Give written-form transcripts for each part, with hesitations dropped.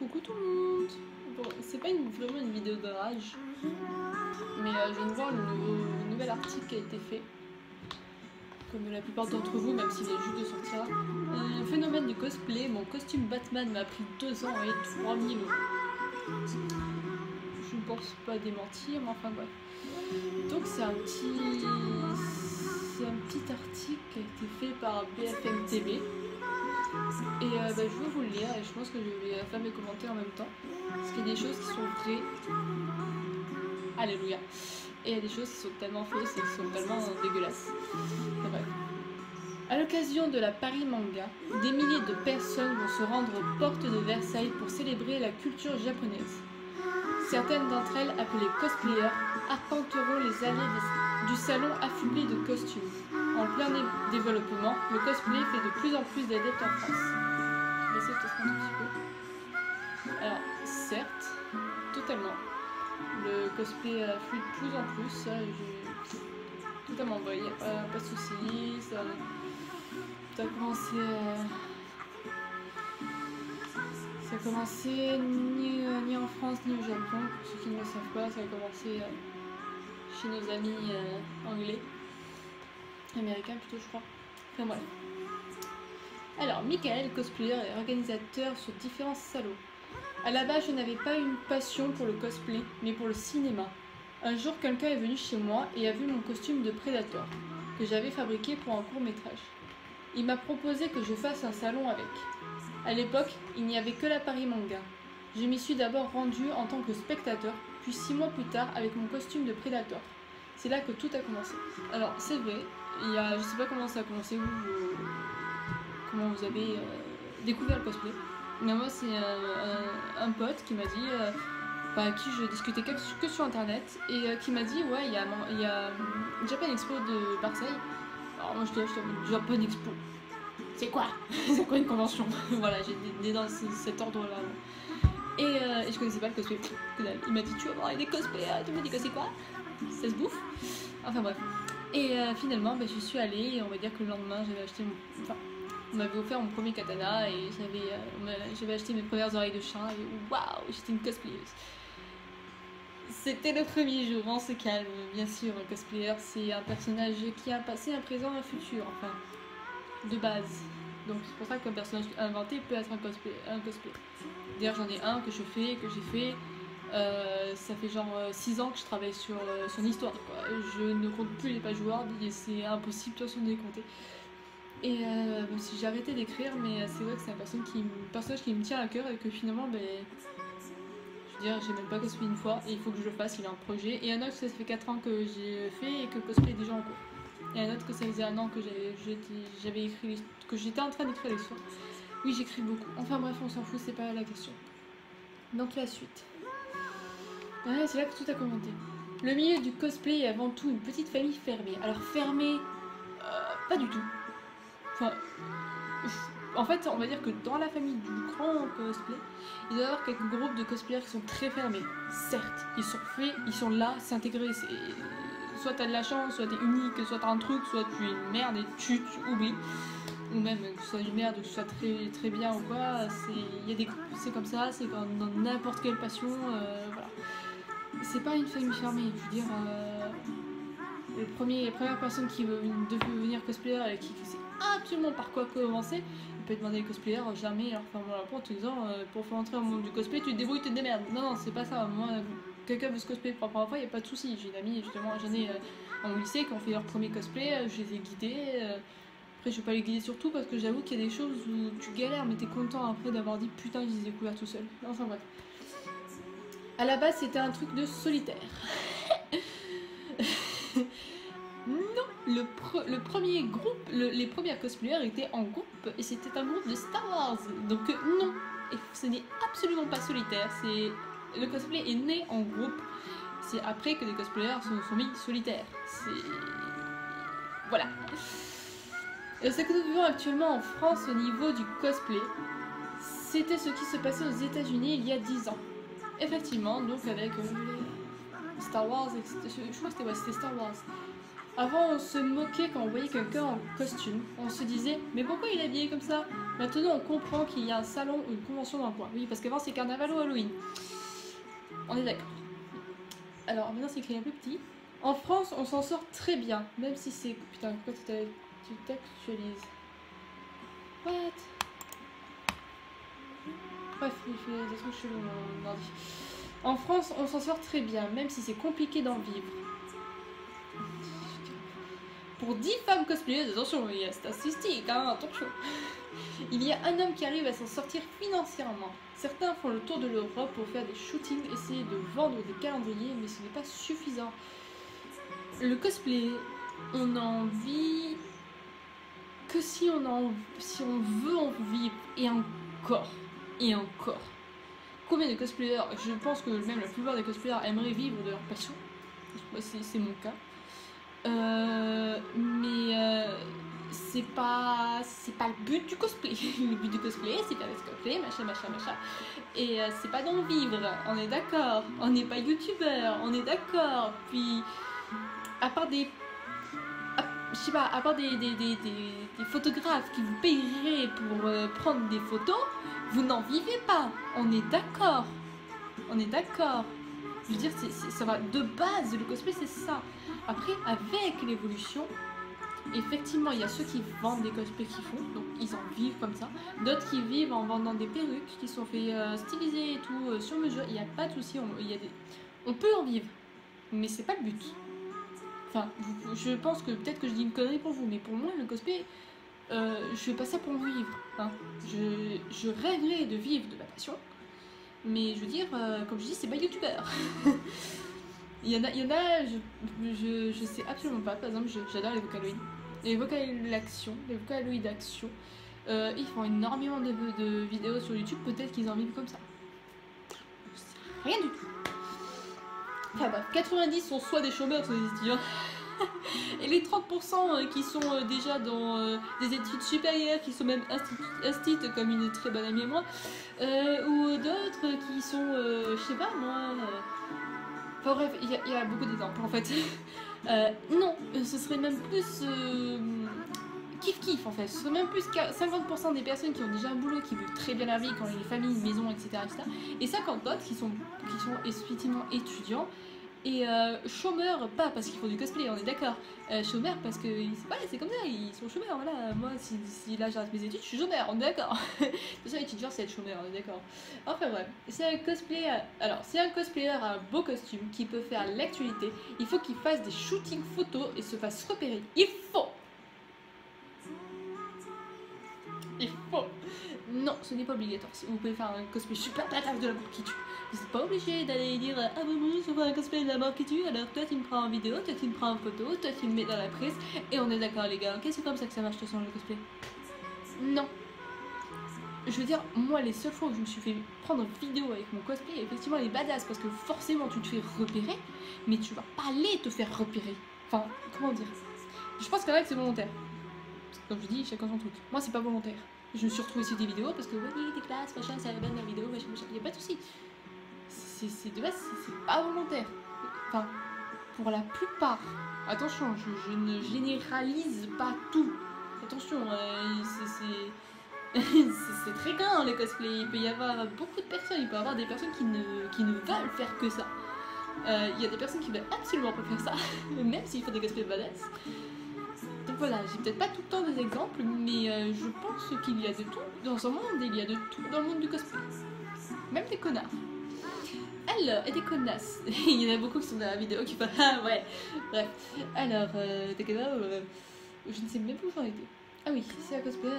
Coucou tout le monde. Bon, c'est pas vraiment une vidéo de rage, mais je viens de voir le nouvel article qui a été fait, comme la plupart d'entre vous, même s'il est juste de sortir. Un phénomène du cosplay, mon costume Batman m'a pris 2 ans et 3000 €. Je ne pense pas démentir, mais enfin bref. Donc c'est un petit article qui a été fait par BFM TV. Et je vais vous le lire et je pense que je vais faire mes commentaires en même temps. Parce qu'il y a des choses qui sont vraies. Alléluia. Et il y a des choses qui sont tellement fausses et qui sont tellement dégueulasses. Enfin, bref. À l'occasion de la Paris Manga, des milliers de personnes vont se rendre aux portes de Versailles pour célébrer la culture japonaise. Certaines d'entre elles, appelées cosplayers, arpenteront les allées du salon affublé de costumes. En plein développement, le cosplay fait de plus en plus d'adeptes en France. Je vais essayer de tester un petit peu. Alors, certes, totalement. Le cosplay flue de plus en plus. Ça, j'ai totalement envoyé. Pas de soucis. Ça a commencé. Ça a commencé ni en France ni au Japon. Pour ceux qui ne le savent pas, ça a commencé chez nos amis anglais. Américain plutôt, je crois. Enfin voilà. Alors, Michael, cosplayer et organisateur sur différents salons. À la base, je n'avais pas une passion pour le cosplay, mais pour le cinéma. Un jour, quelqu'un est venu chez moi et a vu mon costume de Predator, que j'avais fabriqué pour un court-métrage. Il m'a proposé que je fasse un salon avec. À l'époque, il n'y avait que la Paris Manga. Je m'y suis d'abord rendue en tant que spectateur, puis 6 mois plus tard avec mon costume de Predator. C'est là que tout a commencé. Alors, c'est vrai, je sais pas comment ça a commencé, comment vous avez découvert le cosplay. Mais moi, c'est un pote qui m'a dit, à qui je discutais que sur internet, et qui m'a dit, ouais, il y a Japan Expo de Marseille. Alors moi, je dis, Japan Expo. C'est quoi? C'est quoi une convention? Voilà, j'ai dans cet ordre-là. Et je connaissais pas le cosplay. Il m'a dit, tu vas voir des cosplays, tu m'as dit que c'est quoi? Ça se bouffe. Enfin bref. Et finalement, je suis allée et on va dire que le lendemain, j'avais acheté on m'avait offert mon premier katana et j'avais acheté mes premières oreilles de chat et waouh, j'étais une cosplayeuse. C'était le premier jour, on se calme, bien sûr, un cosplayer c'est un personnage qui a un passé, un présent, un futur, enfin, de base. Donc c'est pour ça qu'un personnage inventé peut être un cosplay. D'ailleurs j'en ai un que j'ai fait. Ça fait genre 6 ans que je travaille sur son histoire, quoi. Je ne compte plus les pages Word et c'est impossible de toute façon de les compter. Et si j'ai arrêté d'écrire, mais c'est vrai que c'est un personnage qui me tient à cœur et que finalement, je veux dire, j'ai même pas cosplayé une fois et il faut que je le fasse, il a un projet. Et un autre, ça fait 4 ans que j'ai fait et que cosplay est déjà en cours. Et un autre que ça faisait 1 an que j'avais écrit, que j'étais en train d'écrire l'histoire. Oui, j'écris beaucoup. Enfin bref, on s'en fout, c'est pas la question. Donc la suite. Ouais, c'est là que tout a commenté. Le milieu du cosplay est avant tout une petite famille fermée. Alors fermée, pas du tout. Enfin, en fait, on va dire que dans la famille du grand cosplay, il doit y avoir quelques groupes de cosplayers qui sont très fermés. Certes, ils sont faits, ils sont là, c'est intégré. Soit t'as de la chance, soit t'es unique, soit t'as un truc, soit tu es une merde et tu oublies. Ou même que ce soit une merde, que ce soit très, très bien ou quoi. C'est comme ça, c'est comme dans n'importe quelle passion. Voilà. C'est pas une famille fermée, je veux dire. La première personne qui veut devenir cosplayer et qui sait absolument par quoi commencer, il peut demander les cosplayers, jamais leur faire mon rapport en te disant pour faire entrer au monde du cosplay, tu te débrouilles, tu te démerdes. Non, c'est pas ça. Moi, quelqu'un veut se cosplayer pour la première fois, il n'y a pas de souci. J'ai une amie, justement, j'en ai en mon lycée qui ont fait leur premier cosplay, je les ai guidés. Après, je vais pas les guider sur tout parce que j'avoue qu'il y a des choses où tu galères, mais t'es content après d'avoir dit putain, je les ai découverts tout seul. Enfin bref. À la base, c'était un truc de solitaire. Non, le premier groupe, les premiers cosplayers étaient en groupe et c'était un groupe de Star Wars. Donc non, et ce n'est absolument pas solitaire. Le cosplay est né en groupe. C'est après que les cosplayers sont mis solitaires. Voilà. Ce que nous vivons actuellement en France au niveau du cosplay, c'était ce qui se passait aux États-Unis il y a 10 ans. Effectivement, donc avec Star Wars, je crois que c'était Star Wars. Avant, on se moquait quand on voyait quelqu'un en costume. On se disait, mais pourquoi il est habillé comme ça? Maintenant, on comprend qu'il y a un salon ou une convention dans le coin. Oui, parce qu'avant, c'est carnaval ou Halloween. On est d'accord. Alors, maintenant, c'est écrit un peu petit. En France, on s'en sort très bien, même si c'est... Putain, pourquoi tu t'actualises? What? Bref, il fait des trucs chelous, mon ordi. En France, on s'en sort très bien, même si c'est compliqué d'en vivre. Pour 10 femmes cosplayeuses, attention, il y a statistique, hein, attention. Il y a un homme qui arrive à s'en sortir financièrement. Certains font le tour de l'Europe pour faire des shootings, essayer de vendre des calendriers, mais ce n'est pas suffisant. Le cosplay, on en vit que si on veut en vivre, et encore. Combien de cosplayers, je pense que même la plupart des cosplayers aimeraient vivre de leur passion. C'est mon cas. Mais c'est pas le but du cosplay. Le but du cosplay, c'est faire des cosplays, machin. Et c'est pas d'en vivre, on est d'accord. On n'est pas youtubeur, on est d'accord. Puis, à part des photographes qui vous payeraient pour prendre des photos, vous n'en vivez pas. On est d'accord. Je veux dire, ça va de base, le cosplay c'est ça. Après, avec l'évolution, effectivement, il y a ceux qui vendent des cosplays qui font, donc ils en vivent comme ça. D'autres qui vivent en vendant des perruques qui sont fait styliser et tout, sur mesure. Il n'y a pas de souci, on peut en vivre, mais c'est pas le but. Enfin, je pense que peut-être que je dis une connerie pour vous, mais pour moi, le cosplay, je fais pas ça pour en vivre. Hein. Je rêverais de vivre de ma passion, mais je veux dire, comme je dis, c'est pas youtubeur. il y en a je sais absolument pas. Par exemple, j'adore les Vocaloïdes. Les Vocaloïdes d'action. Ils font énormément de vidéos sur YouTube, peut-être qu'ils en vivent comme ça. Rien du tout. Enfin bref, 90 sont soit des chômeurs, soit des étudiants. Et les 30% qui sont déjà dans des études supérieures, qui sont même institutes comme une très bonne amie et moi, ou d'autres qui sont, je sais pas moi... Enfin bref, il y a beaucoup d'exemples en fait. Non, ce serait même plus... kiff en fait, ce serait même plus 50% des personnes qui ont déjà un boulot, qui vivent très bien la vie, qui ont les familles, une maison, etc. Et 50 d'autres qui sont effectivement étudiants et chômeurs, pas parce qu'ils font du cosplay, on est d'accord, chômeurs parce que c'est comme ça, ils sont chômeurs, voilà. Moi si là j'arrête mes études, je suis chômeur, on est d'accord. De toute façon, étudiant c'est être chômeur, on est d'accord. Enfin bref, si un cosplayer a un beau costume qui peut faire l'actualité, il faut qu'il fasse des shootings photos et se fasse repérer. Il faut. Non, ce n'est pas obligatoire. Vous pouvez faire un cosplay super badass de la mort qui tue. Vous n'êtes pas obligé d'aller dire ah bon, je fais un cosplay de la mort qui tue, alors toi tu me prends en vidéo, toi tu me prends en photo, toi tu me mets dans la presse, et on est d'accord les gars, ok, c'est comme ça que ça marche de toute façon le cosplay. Non. Je veux dire, moi les seules fois où je me suis fait prendre en vidéo avec mon cosplay, effectivement elle est badass parce que forcément tu te fais repérer, mais tu vas pas aller te faire repérer. Enfin, comment dire? Je pense qu'en fait c'est volontaire. Comme je dis, chacun son truc. Moi c'est pas volontaire. Je me suis retrouvée sur des vidéos parce que oui, t'es classe, machin, ça va bien la vidéo, machin, y a pas de soucis. C'est de base, c'est pas volontaire. Enfin, pour la plupart. Attention, je ne généralise pas tout. Attention, c'est très grand le cosplay. Il peut y avoir beaucoup de personnes, il peut y avoir des personnes qui ne veulent faire que ça. Il y a des personnes qui veulent absolument pas faire ça, même s'il faut des cosplays badass. Donc voilà, j'ai peut-être pas tout le temps des exemples, mais je pense qu'il y a de tout dans ce monde, il y a de tout dans le monde du cosplay. Même des connards. Alors, et des connasses. Il y en a beaucoup qui sont dans la vidéo qui font ah ouais. Bref. Alors, des connards, je ne sais même plus où j'en étais. Ah oui, c'est un cosplay.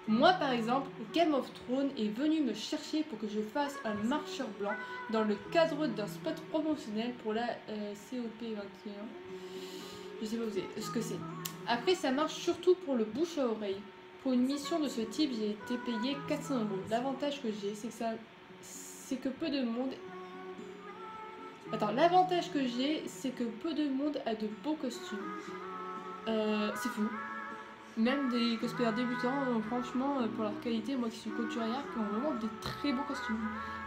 Moi par exemple, Game of Thrones est venu me chercher pour que je fasse un marcheur blanc dans le cadre d'un spot promotionnel pour la COP21. Je sais pas ce que c'est. Après, ça marche surtout pour le bouche à oreille. Pour une mission de ce type, j'ai été payé 400 €. L'avantage que j'ai, c'est que peu de monde... Attends, l'avantage que j'ai, c'est que peu de monde a de beaux costumes. C'est fou. Même des cosplayers débutants, franchement, pour leur qualité, moi qui suis couturière, qui ont vraiment des très beaux costumes.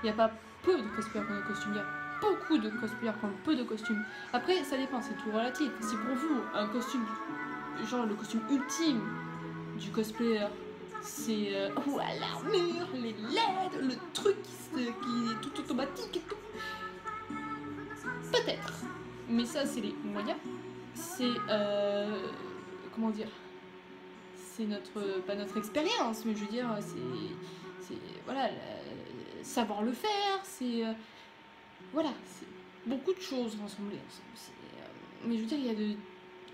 Il n'y a pas peu de cosplayers qui ont des costumes, il y a beaucoup de cosplayers qui ont peu de costumes. Après, ça dépend, c'est tout relatif. Si pour vous, un costume, genre le costume ultime du cosplayer, c'est l'armure, les LED, le truc qui est tout automatique et tout. Peut-être, mais ça c'est les moyens, c'est comment dire, c'est pas notre expérience, mais je veux dire c'est voilà, savoir le faire, c'est voilà, c'est beaucoup de choses rassemblées ensemble. Mais je veux dire,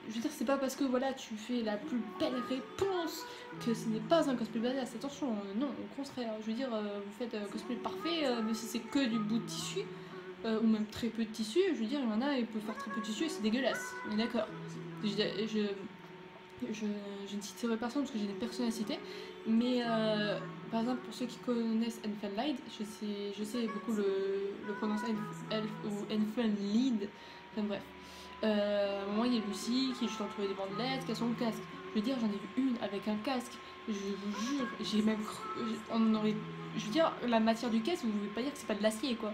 je veux dire, c'est pas parce que voilà, tu fais la plus belle réponse que ce n'est pas un cosplay badass. Attention, non, au contraire. Je veux dire, vous faites un cosplay parfait, mais si c'est que du bout de tissu, ou même très peu de tissu, je veux dire, il y en a, ils peuvent faire très peu de tissu et c'est dégueulasse. On est d'accord. Je ne citerai personne parce que j'ai des personnes à citer, mais par exemple, pour ceux qui connaissent Enfenlied, je sais beaucoup le prononcer ou Enfenlied, enfin bref. À un moment, il y a Lucie qui est juste entourée des bandelettes, qui a son casque. Je veux dire, j'en ai vu une avec un casque. Je vous jure, j'ai même on aurait. Je veux dire, la matière du casque, vous ne pouvez pas dire que c'est pas de l'acier, quoi.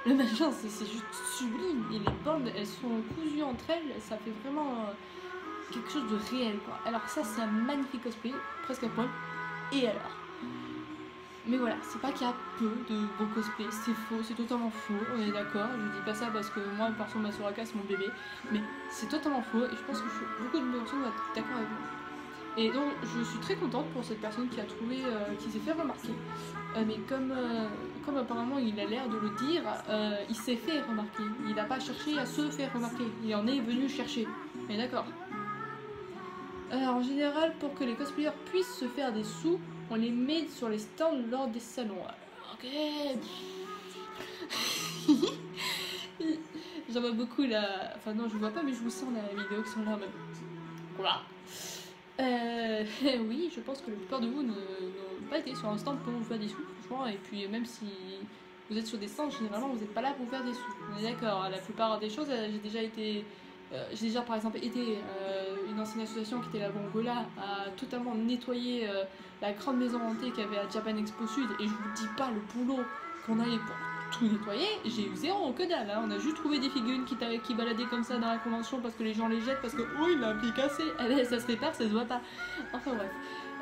Le machin, c'est juste sublime. Et les bandes, elles sont cousues entre elles. Ça fait vraiment quelque chose de réel, quoi. Alors ça, c'est un magnifique cosplay, presque à poil. Et alors? Mais voilà, c'est pas qu'il y a peu de beaux cosplays, c'est faux, c'est totalement faux, on est d'accord. Je dis pas ça parce que moi, perso, ma Soraka, c'est mon bébé, mais c'est totalement faux et je pense que beaucoup de personnes vont être d'accord avec moi. Et donc, je suis très contente pour cette personne qui a trouvé, qui s'est fait remarquer. Mais comme apparemment il a l'air de le dire, il s'est fait remarquer. Il n'a pas cherché à se faire remarquer, il en est venu chercher. Mais d'accord. En général, pour que les cosplayers puissent se faire des sous, on les met sur les stands lors des salons. Alors, ok. J'en vois beaucoup là. Enfin, non, je vois pas, mais je vous sens dans la vidéo qui sont là même. Voilà. Oui, je pense que la plupart de vous n'ont pas été sur un stand pour vous faire des sous, franchement. Et puis, même si vous êtes sur des stands, généralement, vous n'êtes pas là pour faire des sous. On est d'accord. La plupart des choses, j'ai déjà par exemple aidé une ancienne association qui était la Bongola à totalement nettoyer la grande maison hantée qu'il y avait à Japan Expo Sud, et je vous dis pas le boulot qu'on a eu pour tout nettoyer, j'ai eu zéro, que dalle, hein. On a juste trouvé des figurines qui baladaient comme ça dans la convention parce que les gens les jettent parce que oh il a un pied cassé, ça se répare, ça se voit pas. Enfin bref,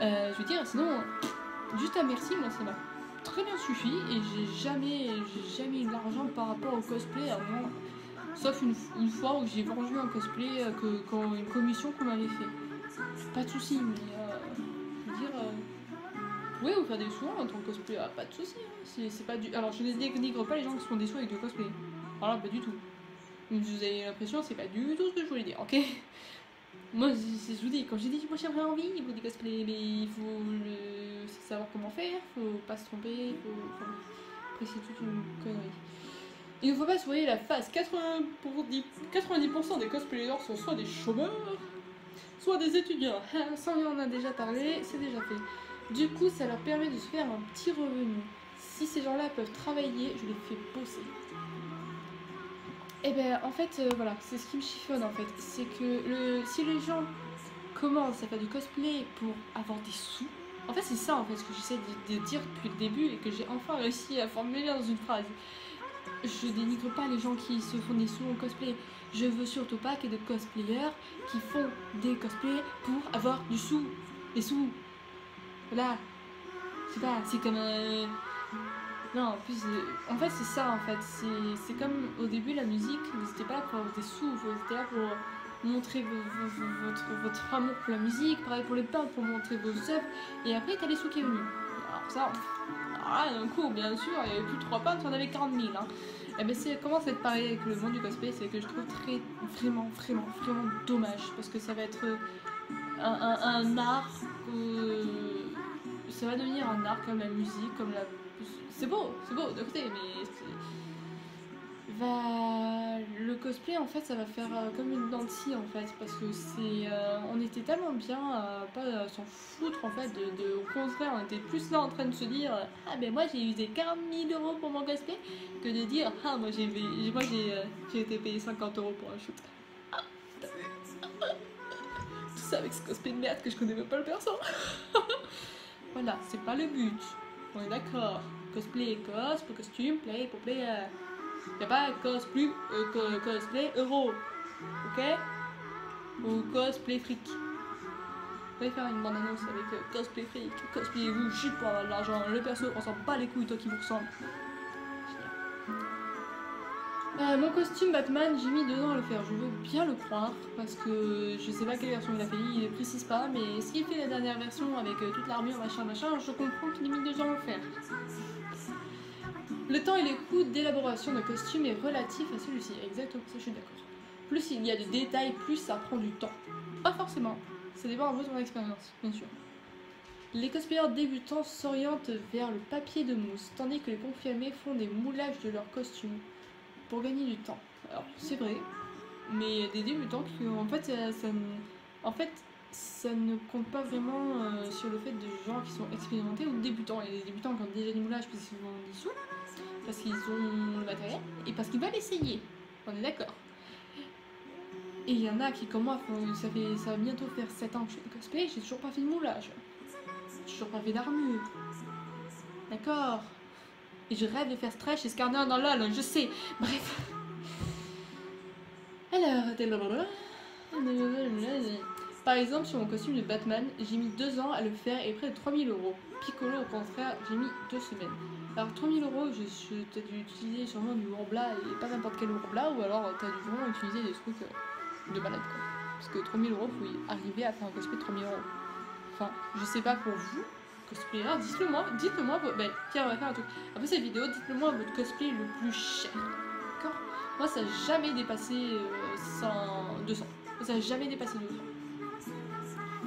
je veux dire, sinon juste à merci, moi ça m'a très bien suffi et j'ai jamais eu de l'argent par rapport au cosplay, à moins. Sauf une fois où j'ai vendu un cosplay quand une commission qu'on m'avait fait. Pas de soucis, mais je veux dire, vous pouvez vous faire des sous en tant que cosplay, pas de soucis. Hein. C'est pas du... Alors je ne dénigre pas les gens qui se font des sous avec du cosplay. Voilà, pas du tout. Vous avez l'impression, c'est pas du tout ce que je voulais dire, ok? Moi, je vous dis, quand j'ai dit moi j'avais envie, il faut des cosplays, mais il faut savoir comment faire, faut pas se tromper, enfin, après c'est toute une connerie. Il ne faut pas se voiler la face, 90% des cosplayers sont soit des chômeurs, soit des étudiants. Ça on en a déjà parlé, c'est déjà fait. Du coup, ça leur permet de se faire un petit revenu. Si ces gens-là peuvent travailler, je les fais bosser. Et ben en fait, voilà, c'est ce qui me chiffonne en fait. C'est que si les gens commencent à faire du cosplay pour avoir des sous, en fait c'est ça en fait ce que j'essaie de dire depuis le début et que j'ai enfin réussi à formuler dans une phrase. Je dénigre pas les gens qui se font des sous en cosplay. Je veux surtout pas qu'il y ait de cosplayers qui font des cosplays pour avoir du sous. Des sous. Voilà. Je sais pas, c'est comme non, en plus, en fait c'est ça en fait. C'est comme au début la musique, vous n'étiez pas là pour avoir des sous, vous étiez là pour montrer votre amour pour la musique, pareil pour les peintres, pour montrer vos œuvres, et après t'as les sous qui est venu. Alors ça... Ah, d'un coup, bien sûr, il n'y avait plus 3 peintres, il y en avait 40 000. Hein. Et ben ça commence à être pareil avec le monde du cosplay, c'est que je trouve vraiment dommage, parce que ça va être un art, ça va devenir un art comme la musique, comme la... C'est beau de côté, mais le cosplay en fait ça va faire comme une dent de scie en fait, parce que on était tellement bien pas s'en foutre en fait au contraire on était plus là en train de se dire ah ben moi j'ai usé 40 000 € pour mon cosplay que de dire ah moi j'ai été payé 50 € pour un shoot. Tout ça avec ce cosplay de merde que je connais même pas le perso. Voilà, c'est pas le but, on est d'accord. Cosplay, costume, play pour player. Y'a pas cosplay euro, ok? Ou cosplay fric. vais faire une bande-annonce avec cosplay fric, cosplayez-vous juste pour avoir de l'argent, le perso on s'en bat les couilles, toi qui vous ressemble. Mon costume Batman, j'ai mis 2 ans à le faire, je veux bien le croire, parce que je sais pas quelle version il a fait, il ne précise pas, mais s'il fait la dernière version avec toute l'armure, machin, je comprends qu'il ait mis 2 ans à le faire. Le temps et les coûts d'élaboration de costume est relatif à celui-ci, exactement, ça je suis d'accord. Plus il y a de détails, plus ça prend du temps. Pas forcément, ça dépend un peu de ton expérience, bien sûr. Les cosplayers débutants s'orientent vers le papier de mousse, tandis que les confirmés font des moulages de leurs costumes pour gagner du temps. Alors c'est vrai, mais il y a des débutants qui en fait ça ne compte pas vraiment sur le fait de gens qui sont expérimentés ou débutants. Il y a des débutants qui ont déjà du moulage parce qu'ils ont des sous, parce qu'ils ont le matériel et parce qu'ils veulent essayer. On est d'accord. Et il y en a qui, comme moi, ça va bientôt faire 7 ans que je fais du cosplay, j'ai toujours pas fait de moulage. J'ai toujours pas fait d'armure. D'accord. Et je rêve de faire Stretch et Skarner dans LOL, je sais. Bref. Alors, par exemple, sur mon costume de Batman, j'ai mis 2 ans à le faire et près de 3000 €. Piccolo, au contraire, j'ai mis 2 semaines. Alors 3000 €, t'as dû utiliser sûrement du Ourbla et pas n'importe quel Ourbla, ou alors t'as dû vraiment utiliser des trucs de malade quoi. Parce que 3000 €, faut y arriver à faire un cosplay de 3000 €. Enfin, je sais pas pour vous, cosplayer, dites-le moi, ben, tiens, on va faire un truc. Après cette vidéo, dites-le moi votre cosplay le plus cher. D'accord? Moi, ça n'a jamais dépassé 200. Ça n'a jamais dépassé 200.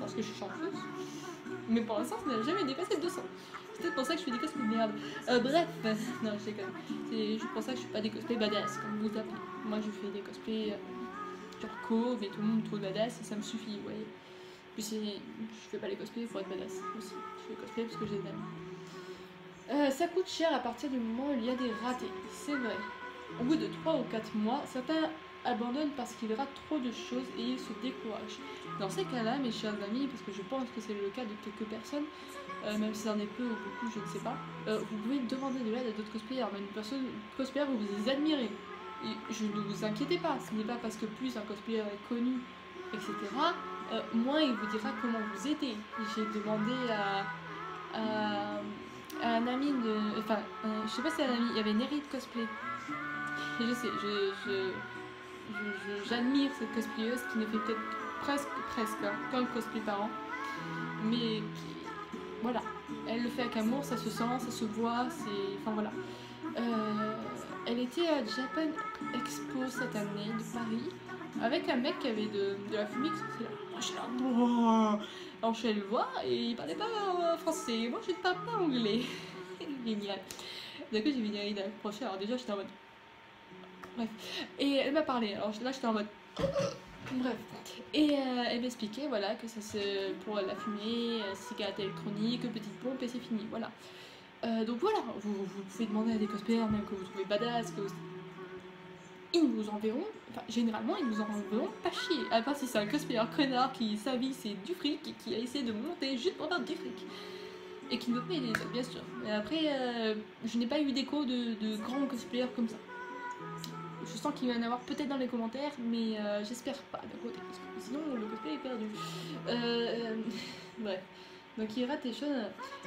Parce que je suis chanceuse. Mais pour l'instant, ça n'a jamais dépassé 200. C'est peut-être pour ça que je fais des cosplays de merde. Bref, non, je déconne. C'est juste pour ça que je fais pas des cosplays badass, comme vous appelez. Moi, je fais des cosplays genre cove et tout le monde trouve badass et ça me suffit, vous voyez. Puis je fais pas les cosplays pour être badass aussi. Je fais les cosplays parce que je les aime. Ça coûte cher à partir du moment où il y a des ratés. C'est vrai. Au bout de 3 ou 4 mois, certains abandonnent parce qu'ils ratent trop de choses et ils se découragent. Dans ces cas-là, mes chers amis, parce que je pense que c'est le cas de quelques personnes, même si c'en est peu ou beaucoup, je ne sais pas, vous pouvez demander de l'aide à d'autres cosplayers. Même une personne cosplayer, vous les admirez. Et je ne vous inquiétez pas, ce n'est pas parce que plus un cosplayer est connu, etc., moins il vous dira comment vous aider. J'ai demandé à un ami de... Enfin, je sais pas si c'est un ami, il y avait Neri de cosplay. Et je sais, j'admire cette cosplayeuse qui ne fait peut-être presque qu'un cosplay par an. Mais voilà, elle le fait avec amour, ça se sent, ça se voit, c'est... Enfin voilà. Elle était à Japan Expo cette année de Paris avec un mec qui avait de la fumée qui sortait là. Moi je suis là, alors je suis allée le voir et il parlait pas français, moi je ne parle pas anglais. Génial. D'un coup j'ai vu Neri d'approcher, alors déjà j'étais en mode... Bref. Et elle m'a parlé, alors là j'étais en mode... Bref. Et elle m'expliquait voilà, que ça c'est pour la fumée, cigarette électronique, petite pompe et c'est fini, voilà. Donc voilà, vous pouvez demander à des cosplayers même que vous trouvez badass, que ils nous enverront, enfin généralement ils nous enverront pas chier, à part si c'est un cosplayer connard qui sa vie c'est du fric et qui a essayé de monter juste pour faire du fric. Et qui ne veut pas aider les autres, bien sûr. Mais après, je n'ai pas eu d'écho de grands cosplayers comme ça. Je sens qu'il va y en avoir peut-être dans les commentaires, mais j'espère pas d'un côté, parce que sinon le cosplay est perdu. Bref, donc il rate des choses.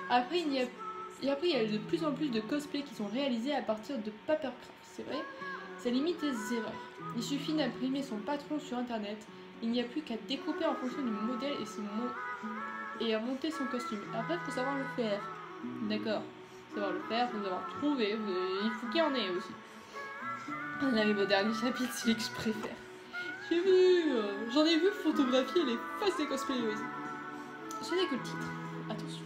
Après, il y a de plus en plus de cosplays qui sont réalisés à partir de papercraft, c'est vrai. Ça limite les erreurs. Il suffit d'imprimer son patron sur internet, il n'y a plus qu'à découper en fonction du modèle et à monter son costume. Après, il faut savoir le faire. D'accord, savoir le faire, il faut savoir trouver, il faut qu'il y en ait aussi. On arrive au dernier chapitre, celui que je préfère. J'en ai vu photographier les faces des cosplayeuses. Ce n'est que le titre, attention.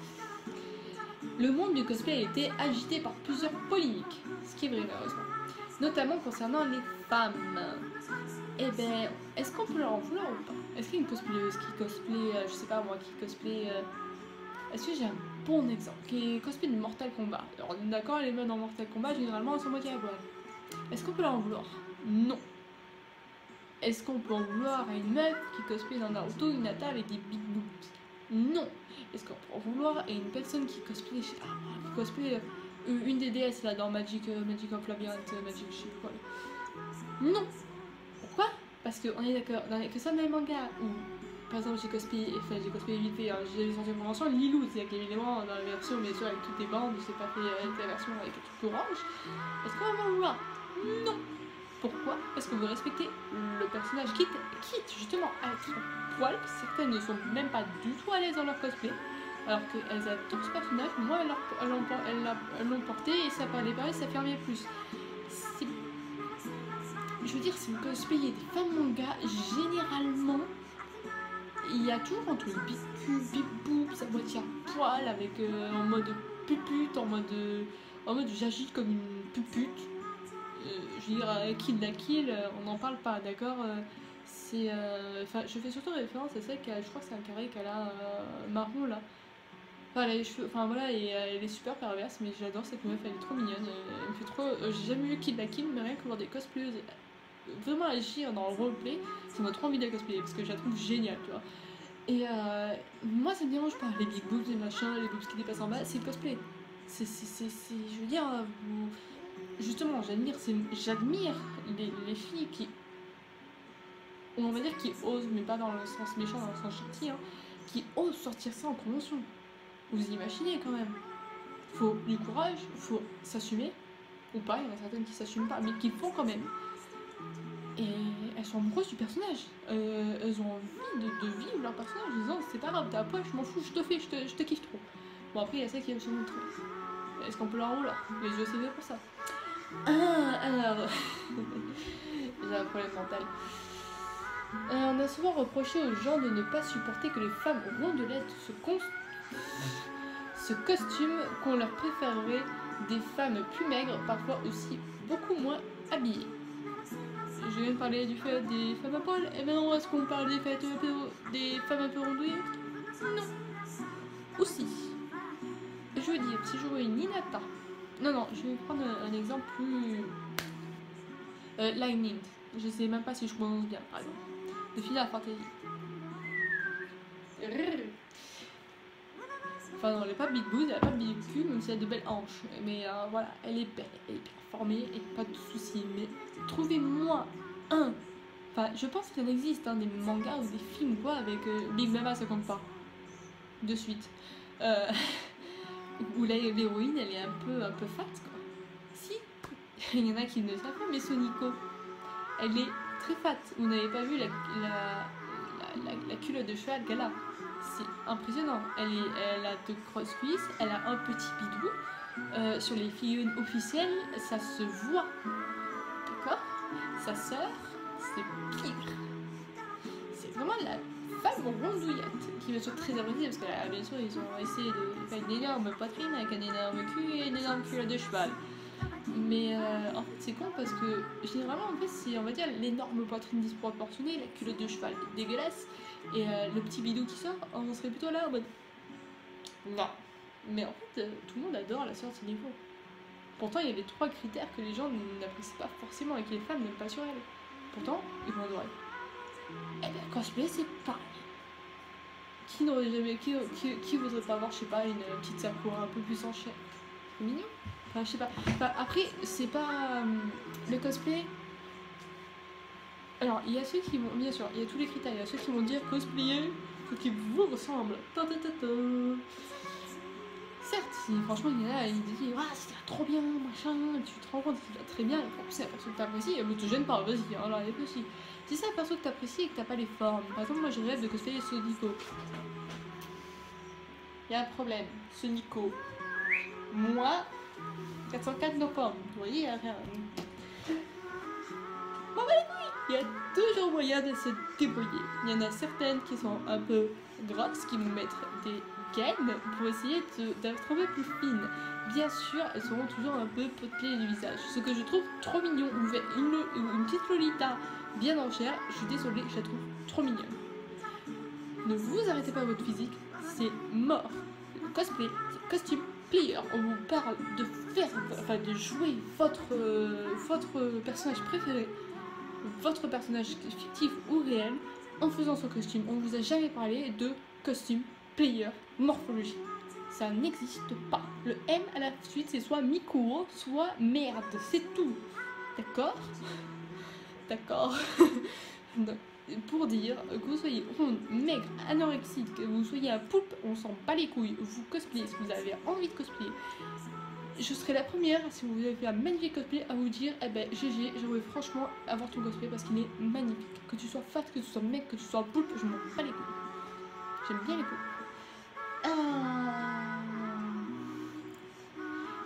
Le monde du cosplay a été agité par plusieurs polémiques, ce qui est vrai malheureusement, notamment concernant les femmes. Eh ben, est-ce qu'on peut leur en vouloir ou pas? Est-ce qu'il y a une cosplayeuse qui cosplay, je sais pas moi, qui cosplay... Est-ce que j'ai un bon exemple? Qui cosplay de Mortal Kombat. Alors d'accord, les meufs dans Mortal Kombat, généralement elles sont moitié à poil. Est-ce qu'on peut leur en vouloir? Non. Est-ce qu'on peut en vouloir à une meuf qui cosplay dans Naruto Hinata avec des big boobs? Non. Est-ce qu'on peut en vouloir à une personne qui cosplay, qui cosplay une des déesses là dans Magic of Labyrinth, Magic je sais pas quoi. Non. Pourquoi? Parce qu'on est d'accord, que ça dans les mangas où par exemple, j'ai cosplayé vite fait, hein, j'ai sorti une convention Lilou, c'est-à-dire qu'évidemment, dans la version, bien sûr, avec toutes les bandes, j'ai pas fait la version avec le truc orange. Est-ce qu'on va m'en vouloir? Non. Pourquoi? Parce que vous respectez le personnage, quitte justement à être poil. Certaines ne sont même pas du tout à l'aise dans leur cosplay, alors qu'elles adorent ce personnage. Moi, elles l'ont porté et ça parlait pareil, ça fermait plus. Je veux dire, si vous cosplayez des femmes manga, généralement, il y a toujours entre le big cul, big boob, sa moitié à poil, avec en mode pupute, en mode j'agite comme une pupute. Je veux dire, Kill la Kill, on n'en parle pas, d'accord. C'est. Enfin, je fais surtout référence à celle qui a, je crois que c'est un carré qu'elle a marron là. Enfin, elle a les cheveux, enfin voilà, et elle est super perverse, mais j'adore cette meuf, elle est trop mignonne. Elle me fait trop. J'ai jamais vu Kill la Kill, mais rien que voir des cosplayeuses vraiment agir dans le roleplay, ça m'a trop envie de la cosplayer parce que je la trouve géniale, tu vois. Et moi, ça me dérange pas, les big boobs, les machins, les boobs qui dépassent en bas, c'est le cosplay. Je veux dire, justement, j'admire les filles qui, on va dire, qui osent, mais pas dans le sens méchant, dans le sens gentil, hein, qui osent sortir ça en convention. Vous imaginez quand même. Faut du courage, faut s'assumer, ou pas, il y en a certaines qui s'assument pas, mais qui le font quand même. Et elles sont amoureuses du personnage. Elles ont envie de vivre leur personnage en disant c'est pas grave, t'es à poil, je m'en fous, je te kiffe trop. Bon, après, il y a celles qui aiment se montrer. Est-ce qu'on peut leur rouler? Les yeux, c'est fait pour ça. Alors. J'ai un problème mental. On a souvent reproché aux gens de ne pas supporter que les femmes rondelettes se costument, qu'on leur préférerait des femmes plus maigres, parfois aussi beaucoup moins habillées. Je viens de parler du fait des femmes à poil, et maintenant est-ce qu'on parle des femmes un peu rondouillées? Non. Aussi. Je veux dire, si je vois une Hinata. Non, je vais prendre un exemple plus. Lightning. Je sais même pas si je prononce bien, par exemple. De Final Fantasy. Enfin, non, elle est pas big boobs, elle a pas big cul, même si elle a de belles hanches. Mais voilà, elle est belle, elle est bien formée, et pas de soucis. Mais trouvez-moi un. Enfin, je pense qu'il en existe, hein, des mangas ou des films quoi, avec Big Mama, ça compte pas. De suite. Où l'héroïne, elle est un peu fat, quoi. Si, il y en a qui ne le savent pas, mais Soniko, elle est très fat. Vous n'avez pas vu la culotte de cheval qu'elle a. C'est impressionnant. Elle a de grosses cuisses, elle a un petit bidou. Sur les figurines officielles, ça se voit. D'accord? Sa sœur, c'est pire. C'est vraiment la femme rondouillette qui me soit très appréciée parce que bien sûr ils ont essayé de faire une énorme poitrine avec un énorme cul et une énorme culotte de cheval. Mais en fait c'est con parce que généralement en fait c'est on va dire l'énorme poitrine disproportionnée, la culotte de cheval dégueulasse et le petit bidou qui sort, on serait plutôt là en mode non. Mais en fait tout le monde adore la sœur de Soniko. Pourtant il y a les 3 critères que les gens n'apprécient pas forcément et que les femmes n'aiment pas sur elle. Pourtant ils vont adorer. Et bien cosplay c'est pareil. Qui n'aurait jamais. Qui voudrait pas avoir, je sais pas, une petite Sakura un peu plus en chair? C'est mignon. Enfin, je sais pas. Enfin, après, c'est pas. Le cosplay. Alors, il y a ceux qui vont. Bien sûr, il y a tous les critères. Il y a ceux qui vont dire cosplayer, faut qu'il vous ressemble. Certes, si franchement il y en a, il dit ah, c'était trop bien, machin, et tu te rends compte qu'il va très bien, et pour c'est la personne que t'apprécies, mais te gêne pas, vas-y, alors il est possible. Si c'est la personne que t'apprécies et que t'as pas les formes, par exemple, moi je rêve de cosplayer Soniko. Il y a un problème, Soniko. Moi, 404 nos formes, vous voyez, il y a rien. Bon, bah les couilles, il y a toujours moyen de se débrouiller. Il y en a certaines qui sont un peu grosses, qui vont mettre des gaines pour essayer d'être un peu plus fines. Bien sûr, elles seront toujours un peu potelées du visage. Ce que je trouve trop mignon, une petite Lolita bien en chair, je suis désolée, je la trouve trop mignonne. Ne vous arrêtez pas à votre physique, c'est mort. Le cosplay, c'est costume player. On vous parle de faire, enfin de jouer votre personnage préféré, votre personnage fictif ou réel, en faisant son costume. On ne vous a jamais parlé de costume player morphologie. Ça n'existe pas. Le M à la suite, c'est soit Mikuo, soit merde. C'est tout. D'accord? D'accord. pour dire que vous soyez ronde, maigre, anorexique, que vous soyez un poulpe, on s'en bat les couilles, vous cosplayez ce que vous avez envie de cosplayer. Je serai la première, si vous avez fait un magnifique cosplay, à vous dire, eh ben GG, j'aimerais franchement avoir ton cosplay parce qu'il est magnifique. Que tu sois fat, que tu sois mec, que tu sois un poulpe, je m'en bats les couilles. J'aime bien les poulpes.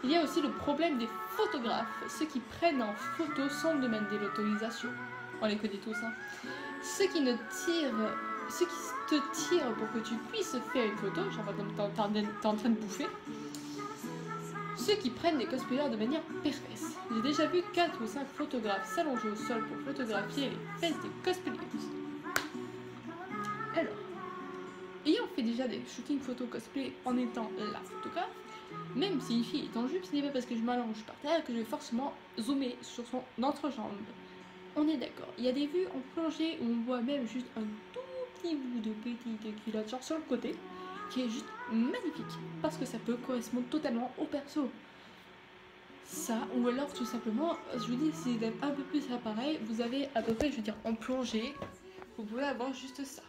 Il y a aussi le problème des photographes, ceux qui prennent en photo sans demander l'autorisation. On les connaît tous, hein. Ceux qui te tirent pour que tu puisses faire une photo, genre comme t'es en train de bouffer. Ceux qui prennent des cosplayers de manière perverse. J'ai déjà vu 4 ou 5 photographes s'allonger au sol pour photographier les fesses des cosplayers. Alors, ayant fait déjà des shootings photo cosplay en étant la photographe, même si une fille est en jupe, ce n'est pas parce que je m'allonge par terre que je vais forcément zoomer sur son entrejambe. On est d'accord. Il y a des vues en plongée où on voit même juste un tout petit bout de petite culotte genre sur le côté, qui est juste magnifique, parce que ça peut correspondre totalement au perso. Ça, ou alors tout simplement, je vous dis, si vous êtes un peu plus appareil, vous avez à peu près, je veux dire, en plongée, vous pouvez avoir juste ça.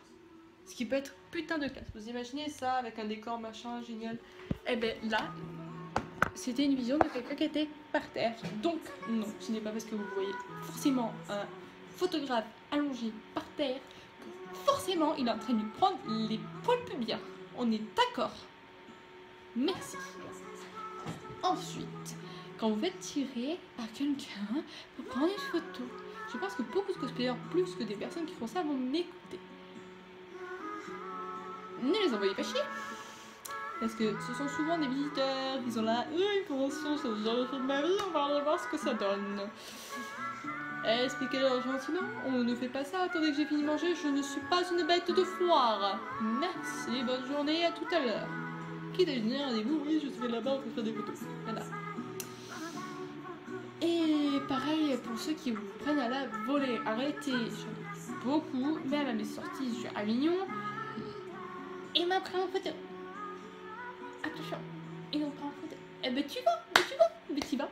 Ce qui peut être putain de classe. Vous imaginez ça avec un décor machin génial. Et ben là, c'était une vision de quelqu'un qui était par terre. Donc non, ce n'est pas parce que vous voyez forcément un photographe allongé par terre que forcément il est en train de lui prendre les poils pubiens. On est d'accord. Merci. Ensuite, quand vous faites tirer par quelqu'un pour prendre une photo, je pense que beaucoup de cosplayers, plus que des personnes qui font ça, vont m'écouter. Ne les envoyez pas chier. Parce que ce sont souvent des visiteurs qui sont là, une convention, ça j'ai jamais fait de ma vie, on va aller voir ce que ça donne. Expliquez-leur gentiment, on ne fait pas ça, attendez que j'ai fini de manger, je ne suis pas une bête de foire. Merci, bonne journée, à tout à l'heure. Qui déjeuner, rendez-vous, oui, je serai là-bas pour faire des photos. Voilà. Et pareil pour ceux qui vous prennent à la volée, arrêtez, j'en ai beaucoup, même à mes sorties sur Avignon, et m'a pris en photo. Attention, ils n'ont pas en photo. Eh ben tu vas,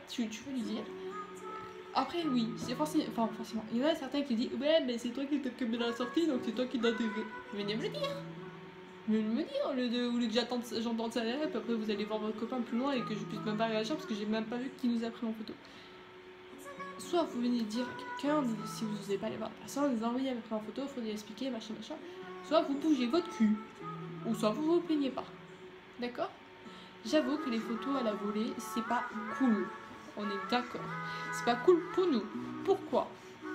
tu vas lui dire. Après oui, c'est forcément, il y en a certains qui disent ouais mais c'est toi qui t'occupes de la sortie donc c'est toi qui dois te... Venez me le dire. Venez me le dire au lieu que j'entende ça là, puis après vous allez voir votre copain plus loin et que je puisse même pas réagir parce que j'ai même pas vu qui nous a pris en photo. Soit vous venez dire à quelqu'un, si vous n'osez pas aller voir la personne, vous envoyez avec en photo, il faut lui expliquer, machin. Soit vous bougez votre cul, ou soit vous vous plaignez pas. D'accord ? J'avoue que les photos à la volée, c'est pas cool. On est d'accord. C'est pas cool pour nous. Pourquoi ?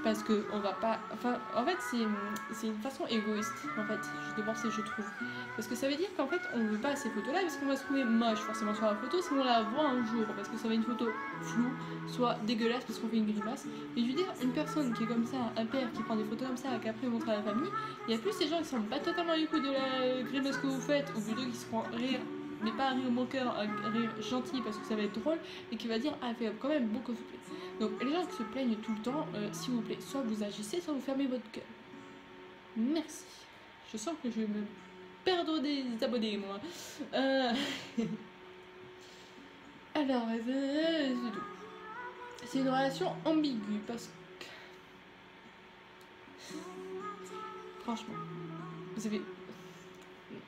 Parce que on va pas... Enfin, en fait, c'est une façon égoïste, en fait, de penser, je trouve. Parce que ça veut dire qu'en fait, on veut pas ces photos-là parce qu'on va se trouver moche forcément sur la photo, sinon on la voit un jour, parce que ça va être une photo floue, soit dégueulasse parce qu'on fait une grimace. Mais je veux dire, une personne qui est comme ça, un père qui prend des photos comme ça et qu'après montre à la famille, il y a plus ces gens qui sont pas totalement du coup de la grimace que vous faites, ou plutôt qui se font rire, mais pas un rire moqueur, un rire gentil parce que ça va être drôle, et qui va dire ah fait quand même beaucoup de plaisir. Donc les gens qui se plaignent tout le temps, s'il vous plaît, soit vous agissez, soit vous fermez votre gueule. Merci. Je sens que je vais me perdre des abonnés moi. Alors c'est une relation ambiguë parce que franchement, vous avez...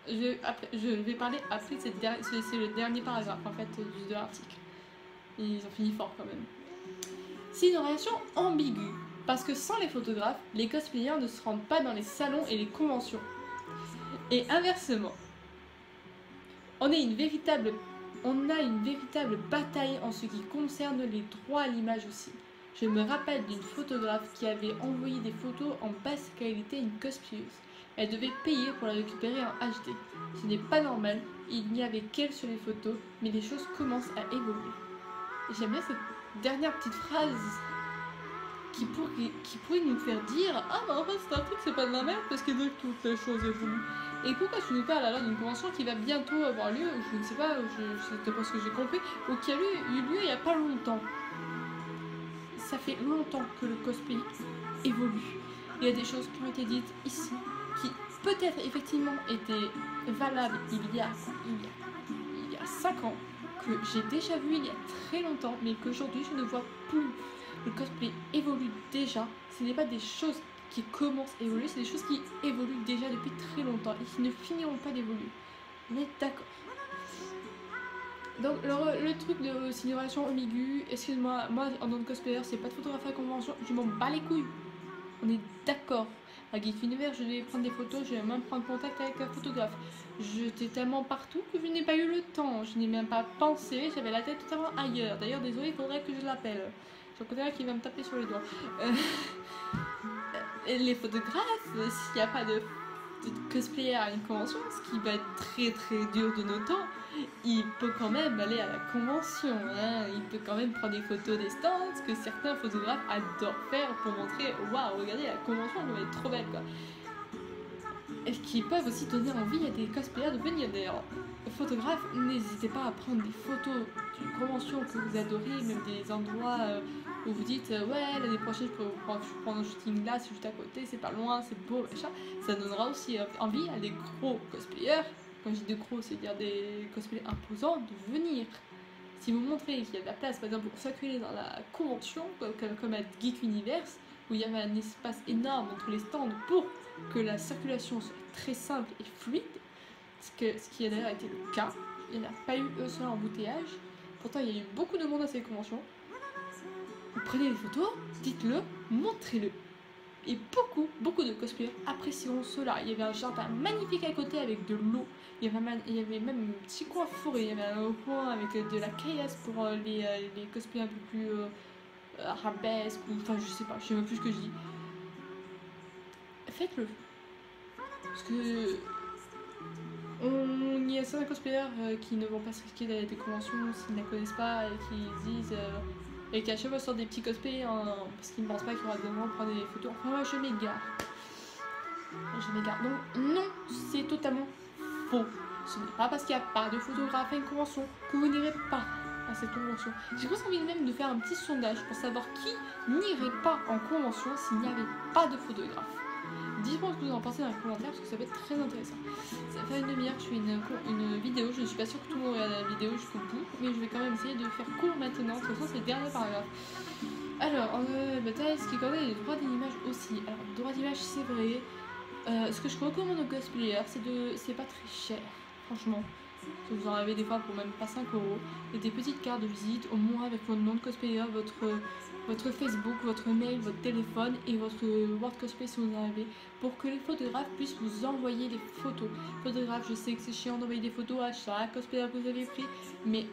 Je vais parler après, c'est le dernier paragraphe en fait de l'article. Ils ont fini fort quand même. C'est une relation ambiguë parce que sans les photographes, les cosplayers ne se rendent pas dans les salons et les conventions. Et inversement, on a une véritable bataille en ce qui concerne les droits à l'image aussi. Je me rappelle d'une photographe qui avait envoyé des photos en basse qualité à une cosplayeuse. Elle devait payer pour la récupérer en HD. Ce n'est pas normal, il n'y avait qu'elle sur les photos, mais les choses commencent à évoluer. J'aime bien cette dernière petite phrase qui pourrait nous faire dire « Ah, mais en fait, c'est un truc, c'est pas de la merde parce que toutes les choses évoluent. » Et pourquoi tu nous parles alors d'une convention qui va bientôt avoir lieu, je ne sais pas, c'est pas ce que j'ai compris, ou qui a eu lieu il n'y a pas longtemps. Ça fait longtemps que le cosplay évolue. Il y a des choses qui ont été dites ici, qui peut-être effectivement étaient valables il y a 5 ans, que j'ai déjà vu il y a très longtemps, mais qu'aujourd'hui je ne vois plus. Le cosplay évolue déjà, ce n'est pas des choses qui commencent à évoluer, c'est des choses qui évoluent déjà depuis très longtemps et qui ne finiront pas d'évoluer. On est d'accord. Donc le truc de simulation ambiguë, excuse-moi, moi en tant que cosplayer, c'est pas de photographe à convention, je m'en bats les couilles. On est d'accord. À Geek Univers, je vais prendre des photos, je vais même prendre contact avec un photographe. J'étais tellement partout que je n'ai pas eu le temps, je n'ai même pas pensé, j'avais la tête totalement ailleurs. D'ailleurs, désolé, il faudrait que je l'appelle. Je connais qui va me taper sur les doigts. Les photographes, s'il n'y a pas de cosplayer à une convention, ce qui va être très très dur de nos temps, il peut quand même aller à la convention, hein. Il peut quand même prendre des photos des stands, ce que certains photographes adorent faire pour montrer waouh, regardez la convention, elle doit être trop belle quoi. Et qui peuvent aussi donner envie à des cosplayers de venir. D'ailleurs, photographes, n'hésitez pas à prendre des photos d'une convention que vous adorez, même des endroits où vous dites ouais, l'année prochaine je peux prendre un shooting là, c'est juste à côté, c'est pas loin, c'est beau, machin. Ça donnera aussi envie à des gros cosplayers, quand je dis de gros, c'est-à-dire des cosplayers imposants, de venir. Si vous montrez qu'il y a de la place, par exemple, pour circuler dans la convention, comme à Geek Universe, où il y avait un espace énorme entre les stands pour que la circulation soit très simple et fluide, ce qui a d'ailleurs été le cas. Il n'y a pas eu un seul embouteillage. Pourtant, il y a eu beaucoup de monde à ces conventions. Vous prenez les photos, dites-le, montrez-le. Et beaucoup de cosplayers apprécieront cela. Il y avait un jardin magnifique à côté avec de l'eau. Il y avait même un petit coin forêt. Il y avait un coin avec de la caillasse pour les cosplays un peu plus arabesques. Enfin, je sais même plus ce que je dis. Faites-le. Parce que il y a certains cosplayers qui ne vont pas se risquer d'aller à des conventions s'ils ne la connaissent pas et qui disent et qui à chaque fois sortent des petits cosplays parce qu'ils ne pensent pas qu'il y aura besoin de prendre des photos. Enfin, moi je m'égare. Donc non, c'est totalement faux. Ce n'est pas parce qu'il n'y a pas de photographe à une convention que vous n'irez pas à cette convention. J'ai presque envie même de faire un petit sondage pour savoir qui n'irait pas en convention s'il n'y avait pas de photographe. Dites-moi ce que vous en pensez dans les commentaires parce que ça va être très intéressant. Ça fait une demi-heure que je fais une vidéo, je ne suis pas sûre que tout le monde regarde la vidéo jusqu'au bout, mais je vais quand même essayer de faire court maintenant, de toute façon c'est le dernier paragraphe. Alors, en bataille, ce qui concerne les droits d'image aussi. Alors, les droits d'image c'est vrai, ce que je recommande aux cosplayers, c'est pas très cher, franchement. Vous en avez des fois pour même pas 5 €. Et des petites cartes de visite, au moins avec votre nom de cosplayer, votre Facebook, votre mail, votre téléphone et votre World Cosplay si vous en avez, pour que les photographes puissent vous envoyer des photos. Photographe, je sais que c'est chiant d'envoyer des photos à chaque cosplayer que vous avez pris, mais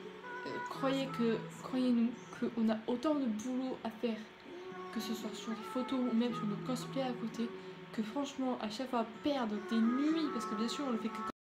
croyez-nous qu'on a autant de boulot à faire, que ce soit sur les photos ou même sur nos cosplays à côté, que franchement à chaque fois perdre des nuits, parce que bien sûr on le fait que